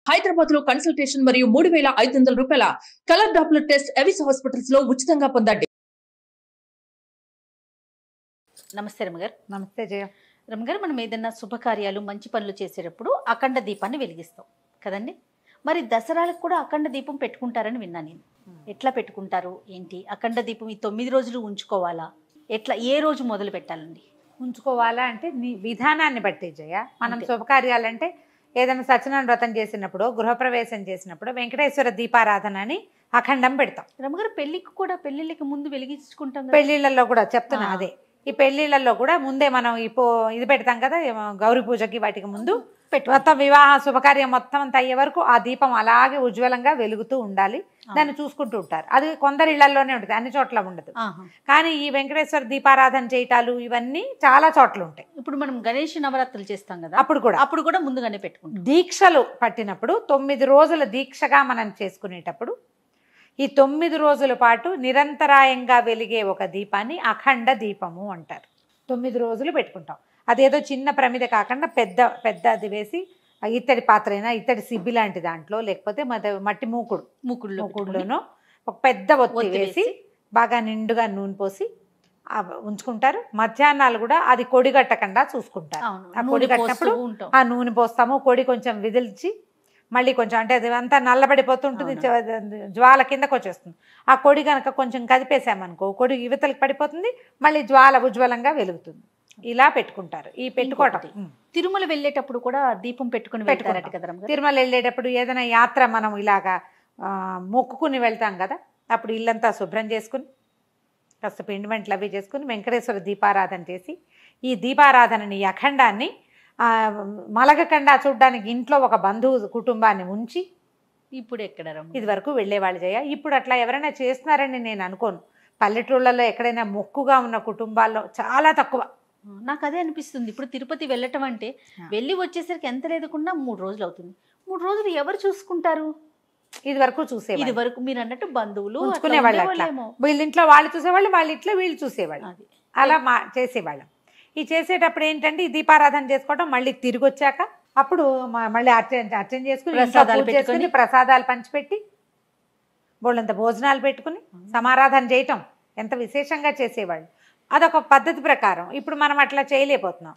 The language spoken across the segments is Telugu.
హైదరాబాద్ లో కన్సల్టేషన్ మరియు 3,500 రూపాయల colour Doppler test Avis hospitals లో ఉచితంగా పొందండి. నమస్తే రమగారు. నమస్తే జయ. రమగారు, మనం ఏదైనా శుభకార్యాలు మంచి పనులు చేసేటప్పుడు అఖండ దీపాన్ని వెలిగిస్తాం కదండి. మరి దసరాలకు కూడా అఖండ దీపం పెట్టుకుంటారని విన్నా నేను. ఎట్లా పెట్టుకుంటారు ఏంటి? అఖండ దీపం ఈ 9 రోజులు ఉంచుకోవాలా? ఎట్లా, ఏ రోజు మొదలు పెట్టాలండి? ఉంచుకోవాలా అంటే నీ విధానాన్ని బట్టి జయ. మనం శుభకార్యాలంటే ఏదైనా సత్యనారాయణ వ్రతం చేసినప్పుడు, గృహప్రవేశం చేసినప్పుడు వెంకటేశ్వర దీపారాధన అని అఖండం పెడతాం. రమగారు, పెళ్లికి కూడా, పెళ్లిళ్ళకి ముందు వెలిగించుకుంటాం. పెళ్లిళ్ళల్లో కూడా చెప్తున్నా అదే. ఈ పెళ్లిళ్ళల్లో కూడా ముందే మనం ఇది పెడతాం కదా, గౌరీ పూజకి వాటికి ముందు మొత్తం వివాహ శుభకార్యం మొత్తం అంతా అయ్యే వరకు ఆ దీపం అలాగే ఉజ్వలంగా వెలుగుతూ ఉండాలి. దాన్ని చూసుకుంటూ ఉంటారు. అది కొందరి ఇళ్లలోనే ఉంటుంది, అన్ని చోట్ల ఉండదు. కానీ ఈ వెంకటేశ్వర దీపారాధన చేయటాలు ఇవన్నీ చాలా చోట్ల ఉంటాయి. ఇప్పుడు మనం గణేష్ నవరాత్రులు చేస్తాం కదా, అప్పుడు కూడా ముందుగానే పెట్టుకుంటాం. దీక్షలు పట్టినప్పుడు 9 రోజుల దీక్షగా మనం చేసుకునేటప్పుడు ఈ 9 రోజుల పాటు నిరంతరాయంగా వెలిగే ఒక దీపాన్ని అఖండ దీపము అంటారు. 9 రోజులు పెట్టుకుంటాం. అదేదో చిన్న ప్రమిద కాకుండా పెద్దది వేసి, ఇత్తడి పాత్ర అయినా, ఇత్తడి సిబ్బి లాంటి దాంట్లో, లేకపోతే మట్టి మూకుడులోనో ఒక పెద్ద ఒత్తి వేసి బాగా నిండుగా నూనె పోసి ఉంచుకుంటారు. మధ్యాహ్నాలు కూడా అది కొడి కట్టకుండా చూసుకుంటారు. ఆ కొడి కట్టినప్పుడు ఆ నూనె పోస్తాము. కొడి కొంచెం విదిల్చి మళ్ళీ కొంచెం, అంటే అది అంతా నల్లబడిపోతుంటుంది, జ్వాల కిందకు వచ్చేస్తుంది. ఆ కొడి కనుక కొంచెం కదిపేసామనుకో, కొడి యువతలకు పడిపోతుంది, మళ్ళీ జ్వాల ఉజ్వలంగా వెలుగుతుంది. ఇలా పెట్టుకుంటారు. ఈ పెట్టుకోవటం తిరుమల వెళ్ళేటప్పుడు కూడా దీపం పెట్టుకుని వెళ్తారట కదా. తిరుమల వెళ్ళేటప్పుడు ఏదైనా యాత్ర మనం ఇలాగా మొక్కుకుని వెళ్తాం కదా, అప్పుడు ఇల్లంతా శుభ్రం చేసుకుని కాస్త పిండి వంటలు అవి చేసుకుని వెంకటేశ్వర దీపారాధన చేసి, ఈ దీపారాధనని అఖండాన్ని మలగకుండా చూడ్డానికి ఇంట్లో ఒక బంధువు కుటుంబాన్ని ఉంచి, ఇప్పుడు ఎక్కడ ఇది వరకు వెళ్ళేవాళ్ళు చేయ. ఇప్పుడు అట్లా ఎవరైనా చేస్తున్నారని నేను అనుకోను. పల్లెటూళ్ళలో ఎక్కడైనా మొక్కుగా ఉన్న కుటుంబాల్లో చాలా తక్కువ. నాకు అదే అనిపిస్తుంది. ఇప్పుడు తిరుపతి వెళ్ళటం అంటే వెళ్ళి వచ్చేసరికి ఎంత లేదకుండా 3 రోజులు అవుతుంది. 3 రోజులు ఎవరు చూసుకుంటారు? ఇది వరకు చూసేవాళ్ళు. ఇది వరకు మీరు అన్నట్టు బంధువులు ఉంచుకునేవాళ్ళు. అట్లా వీళ్ళ ఇంట్లో వాళ్ళు చూసేవాళ్ళు, వాళ్ళ ఇంట్లో వీళ్ళు చూసేవాళ్ళు. అలా చేసేవాళ్ళం. ఈ చేసేటప్పుడు ఏంటంటే ఈ దీపారాధన చేసుకోవడం, మళ్ళీ తిరిగి వచ్చాక అప్పుడు మళ్ళీ అర్చన చేసుకుని ప్రసాదాలు పంచిపెట్టి బోళ్ళంత భోజనాలు పెట్టుకుని సమారాధన చేయటం ఎంత విశేషంగా చేసేవాళ్ళు. అదొక పద్ధతి ప్రకారం. ఇప్పుడు మనం అట్లా చేయలేకపోతున్నాం.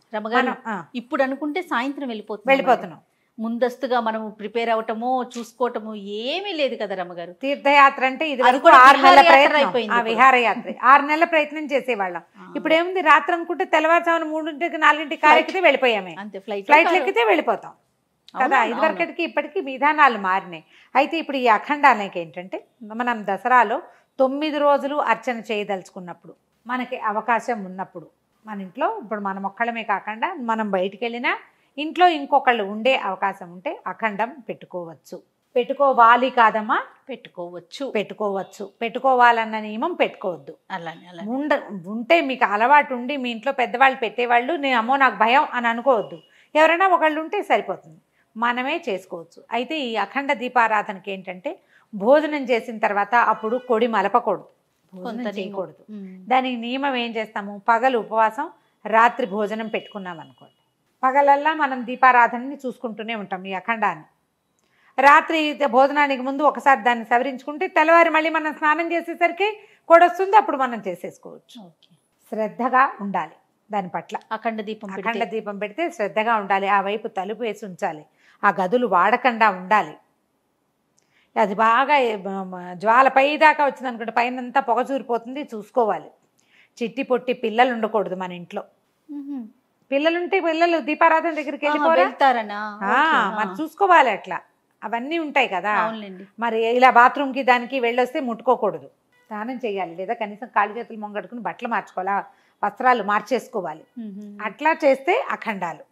ఇప్పుడు అనుకుంటే సాయంత్రం వెళ్ళిపోతున్నాం. ముందస్తుగా మనం ప్రిపేర్ అవటమో చూసుకోవటము ఏమీ లేదు కదా రమ్మగారు. తీర్థయాత్ర అంటే ఇది 6 నెలల ప్రయత్నం, విహారయాత్ర 6 నెలల ప్రయత్నం చేసేవాళ్ళం. ఇప్పుడు ఏముంది, రాత్రి అనుకుంటే తెల్లవారుజామున 3 4 కారు ఎక్కితే వెళ్ళిపోయామే, ఫ్లైట్లు ఎక్కితే వెళ్ళిపోతాం కదా. ఇదివరకటికి ఇప్పటికీ విధానాలు మారినాయి. అయితే ఇప్పుడు ఈ అఖండాలకి ఏంటంటే, మనం దసరాలో 9 రోజులు అర్చన చేయదలుచుకున్నప్పుడు, మనకి అవకాశం ఉన్నప్పుడు, మన ఇంట్లో ఇప్పుడు మనం ఒక్కళ్ళమే కాకుండా మనం బయటికి వెళ్ళినా ఇంట్లో ఇంకొకళ్ళు ఉండే అవకాశం ఉంటే అఖండం పెట్టుకోవచ్చు. పెట్టుకోవాలి కాదమ్మా, పెట్టుకోవచ్చు. పెట్టుకోవాలన్న నియమం పెట్టుకోవద్దు. అలానే ఉంటే మీకు అలవాటు ఉండి మీ ఇంట్లో పెద్దవాళ్ళు పెట్టేవాళ్ళు, నేను అమ్మో నాకు భయం అని అనుకోవద్దు. ఎవరైనా ఒకళ్ళు ఉంటే సరిపోతుంది, మనమే చేసుకోవచ్చు. అయితే ఈ అఖండ దీపారాధనకి ఏంటంటే, భోజనం చేసిన తర్వాత అప్పుడు కొడి మలపకూడదు, చేయకూడదు. దానికి నియమం ఏం చేస్తాము, పగలు ఉపవాసం, రాత్రి భోజనం పెట్టుకున్నాం అనుకోండి, పగలల్లా మనం దీపారాధనని చూసుకుంటూనే ఉంటాం ఈ అఖండాన్ని. రాత్రి భోజనానికి ముందు ఒకసారి దాన్ని సవరించుకుంటే తెల్లవారి మళ్ళీ మనం స్నానం చేసేసరికి కొడొస్తుంది, అప్పుడు మనం చేసేసుకోవచ్చు. శ్రద్ధగా ఉండాలి దాని పట్ల. అఖండ దీపం పెడితే శ్రద్ధగా ఉండాలి. ఆ వైపు తలుపు వేసి ఉంచాలి. ఆ గదులు వాడకుండా ఉండాలి. అది బాగా జ్వాల పై దాకా వచ్చింది అనుకుంటే పైనంతా పొగ చూరిపోతుంది, చూసుకోవాలి. చిట్టి పొట్టి పిల్లలు ఉండకూడదు మన ఇంట్లో. పిల్లలుంటే పిల్లలు దీపారాధన దగ్గరికి వెళ్ళిపోతారనా, మరి చూసుకోవాలి. అట్లా అవన్నీ ఉంటాయి కదా. మరి ఇలా బాత్రూమ్కి దానికి వెళ్ళొస్తే ముట్టుకోకూడదు, స్నానం చేయాలి. లేదా కనీసం కాళ్ళు చేతులు మొంగడుకుని బట్టలు మార్చుకోవాలి, వస్త్రాలు మార్చేసుకోవాలి. అట్లా చేస్తే అఖండాలు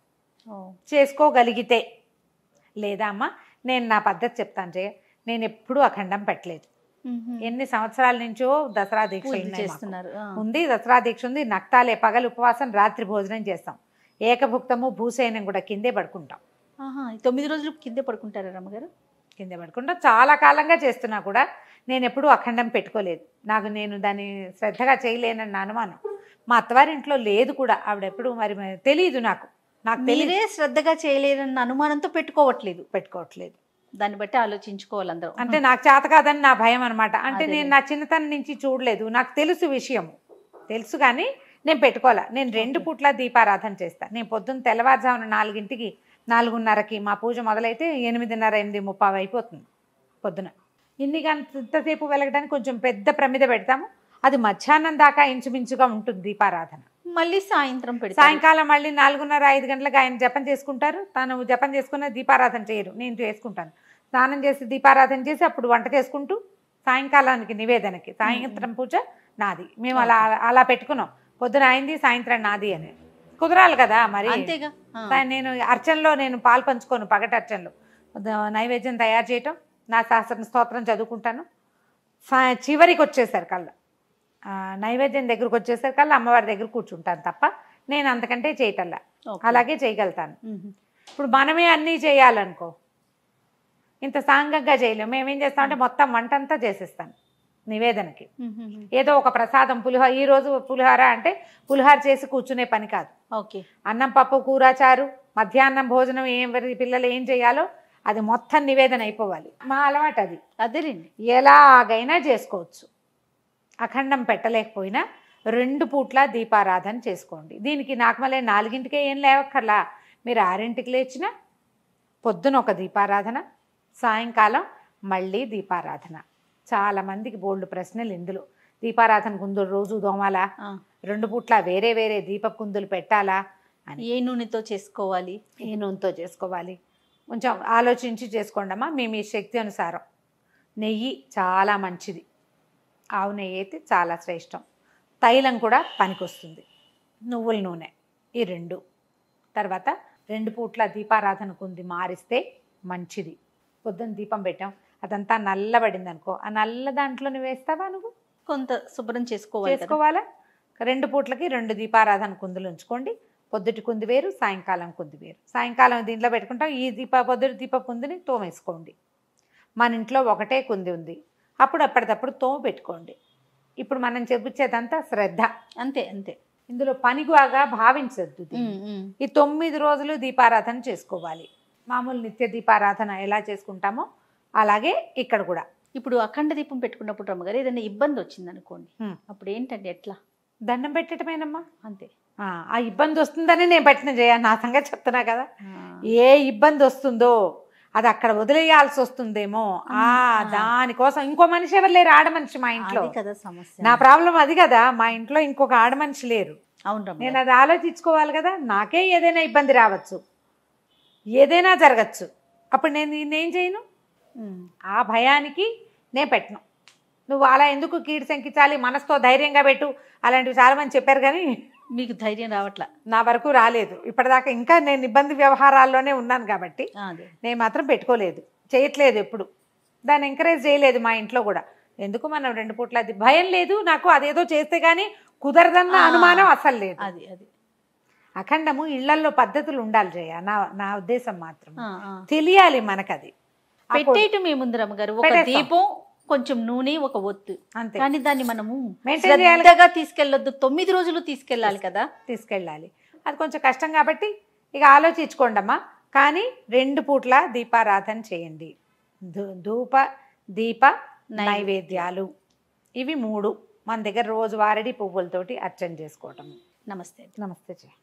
చేసుకోగలిగితే. లేదా అమ్మ, నేను నా పద్ధతి చెప్తాను జయ. నేను ఎప్పుడూ అఖండం పెట్టలేదు. ఎన్ని సంవత్సరాల నుంచో దసరా దీక్ష ఉంది. దసరా దీక్ష ఉంది. నక్తాలే, పగలు ఉపవాసం, రాత్రి భోజనం చేస్తాం. ఏకభుక్తము, భూసేనం కూడా కిందే పడుకుంటాం. 9 రోజులు కిందే పడుకుంటారా రమ్మగారు? కిందే పడుకుంటాం. చాలా కాలంగా చేస్తున్నా కూడా నేను ఎప్పుడూ అఖండం పెట్టుకోలేదు. నేను దాన్ని శ్రద్ధగా చేయలేనన్న అనుమానం. మా అత్తవారింట్లో లేదు కూడా. ఆవిడెప్పుడు మరి తెలియదు నాకు. మీరే శ్రద్ధగా చేయలేరన్న అనుమానంతో పెట్టుకోవట్లేదు. దాన్ని బట్టి ఆలోచించుకోవాలి అందరూ. అంటే నాకు చేత కాదని నా భయం అనమాట. అంటే అదేలే. నేను నా చిన్నతనం నుంచి చూడలేదు, నాకు తెలుసు విషయం తెలుసు, కానీ నేను పెట్టుకోవాలా. నేను 2 పూట్ల దీపారాధన చేస్తాను. నేను పొద్దున్న తెల్లవారుజామున 4కి 4:30కి మా పూజ మొదలైతే 8:30 8:30 అయిపోతుంది పొద్దున. ఇంతసేపు వెలగడానికి కొంచెం పెద్ద ప్రమిద పెడతాము, అది మధ్యాహ్నం దాకా ఇంచుమించుగా ఉంటుంది దీపారాధన. మళ్ళీ సాయంత్రం పెడతారు. సాయంకాలం మళ్ళీ 4:30 5 గంటలకు ఆయన జపం చేసుకుంటారు. తను జపం చేసుకున్న దీపారాధన చేయరు, నేను చేసుకుంటాను. స్నానం చేసి దీపారాధన చేసి అప్పుడు వంట చేసుకుంటూ సాయంకాలానికి నివేదనకి సాయంత్రం పూజ నాది. మేము అలా పెట్టుకున్నాం, పొద్దున అయింది సాయంత్రం నాది అని. కుదరాలి కదా మరి. అంతేగా. నేను అర్చనలో నేను పాలు పంచుకోను, పగటి అర్చనలో నైవేద్యం తయారు చేయటం, నా శాస్త్ర స్తోత్రం చదువుకుంటాను. చివరికి వచ్చేసరికల్లా నైవేద్యం దగ్గరకు వచ్చేసరికల్లా అమ్మవారి దగ్గర కూర్చుంటాను తప్ప నేను అంతకంటే చేయటల్లా. అలాగే చేయగలుగుతాను. ఇప్పుడు మనమే అన్నీ చేయాలనుకో ఇంత సాంగంగా చేయలేము. మేమేం చేస్తామంటే మొత్తం వంట అంతా చేసేస్తాను నివేదనకి. ఏదో ఒక ప్రసాదం పులిహోర, ఈరోజు పులిహోర అంటే పులిహోర చేసి కూర్చునే పని కాదు. ఓకే. అన్నం పప్పు కూర చారు, మధ్యాహ్నం భోజనం పిల్లలు ఏం చేయాలో అది మొత్తం నివేదన అయిపోవాలి. మా అలవాటు అది. అదేలేండి. ఎలాగైనా చేసుకోవచ్చు. అఖండం పెట్టలేకపోయినా 2 పూట్ల దీపారాధన చేసుకోండి. దీనికి నాకు మళ్ళీ 4కే ఏం లేవక్కర్లా. మీరు 6కి లేచినా పొద్దున ఒక దీపారాధన, సాయంకాలం మళ్ళీ దీపారాధన. చాలామందికి బోల్డ్ ప్రశ్నలు ఇందులో. దీపారాధన కుందులు రోజు దోమాలా, 2 పూట్ల వేరే వేరే దీప కుందులు పెట్టాలా అని. ఏ నూనెతో చేసుకోవాలి, ఏ నూనెతో చేసుకోవాలి కొంచెం ఆలోచించి చేసుకోండమ్మా. మీ శక్తి అనుసారం. నెయ్యి చాలా మంచిది, ఆవు నెయ్యి అయితే చాలా శ్రేష్టం. తైలం కూడా పనికొస్తుంది, నువ్వుల నూనె, ఈ 2. తర్వాత 2 పూట్ల దీపారాధన కుంది మారిస్తే మంచిది. పొద్దున్న దీపం పెట్టాం, అదంతా నల్లబడింది అనుకో, ఆ నల్ల దాంట్లోనే వేస్తావా నువ్వు? కొంత శుభ్రం చేసుకోవాలా. 2 పూట్లకి 2 దీపారాధన కుందులు ఉంచుకోండి. పొద్దుటి కుంది వేరు, సాయంకాలం కుంది వేరు. సాయంకాలం దీంట్లో పెట్టుకుంటాం. ఈ పొద్దుటి దీప కుందిని తోమేసుకోండి. మన ఇంట్లో ఒకటే కుంది ఉంది, అప్పుడు అప్పటిదప్పుడు తోమ పెట్టుకోండి. ఇప్పుడు మనం చెప్పుచ్చేదంతా శ్రద్ధ, అంతే అంతే. ఇందులో పనిగా భావించద్దు. ఈ 9 రోజులు దీపారాధన చేసుకోవాలి. మామూలు నిత్య దీపారాధన ఎలా చేసుకుంటామో అలాగే ఇక్కడ కూడా. ఇప్పుడు అఖండ దీపం పెట్టుకున్నప్పుడు రమ్మగారు ఏదైనా ఇబ్బంది వచ్చింది అనుకోండి, అప్పుడు ఏంటంటే ఎట్లా? దండం పెట్టడమేనమ్మా, అంతే. ఆ ఇబ్బంది వస్తుందని నేను పెట్టిన నా సంగతి చెప్తున్నా కదా. ఏ ఇబ్బంది వస్తుందో అది అక్కడ వదిలేయాల్సి వస్తుందేమో, దానికోసం ఇంకో మనిషి ఎవరు లేరు, ఆడ మనిషి మా ఇంట్లో కదా సమస్య. నా ప్రాబ్లం అది కదా, మా ఇంట్లో ఇంకొక ఆడ మనిషి లేరు. అవును, నేను అది ఆలోచించుకోవాలి కదా. నాకే ఏదైనా ఇబ్బంది రావచ్చు, ఏదైనా జరగచ్చు, అప్పుడు నేను నేనేం చేయను. ఆ భయానికి నేను పెట్టను. నువ్వు అలా ఎందుకు కీడు శంకించాలి, మనసుతో ధైర్యంగా పెట్టు, అలాంటివి చాలామంది చెప్పారు, కానీ మీకు ధైర్యం రావట్లా. నా వరకు రాలేదు ఇప్పటిదాకా. ఇంకా నేను ఇబ్బంది వ్యవహారాల్లోనే ఉన్నాను కాబట్టి నేను మాత్రం పెట్టుకోలేదు, చేయట్లేదు, ఎప్పుడు దాన్ని ఎంకరేజ్ చేయలేదు మా ఇంట్లో కూడా. ఎందుకు మనం 2 పూట్ల అది భయం లేదు నాకు, అదేదో చేస్తే కానీ కుదరదన్న అనుమానం అసలు లేదు. అది అది అఖండము ఇళ్లల్లో పద్ధతులు ఉండాలి జయ, నా ఉద్దేశం మాత్రం. తెలియాలి మనకది. పెట్టేయటం ఏముంది రమ్మగారు, ఒక దీపం, కొంచెం నూనె, ఒక ఒత్తు, అంతే. కానీ దాన్ని మనము శ్రద్ధగా తీసుకెళ్ళొద్దు, 9 రోజులు తీసుకెళ్ళాలి కదా. తీసుకెళ్ళాలి, అది కొంచెం కష్టం కాబట్టి ఇక ఆలోచించుకోండమ్మా. కానీ 2 పూట్ల దీపారాధన చేయండి. ధూప దీప నైవేద్యాలు ఇవి 3 మన దగ్గర రోజువారీ పువ్వులతోటి అర్చన చేసుకోవటం. నమస్తే. నమస్తే జయ.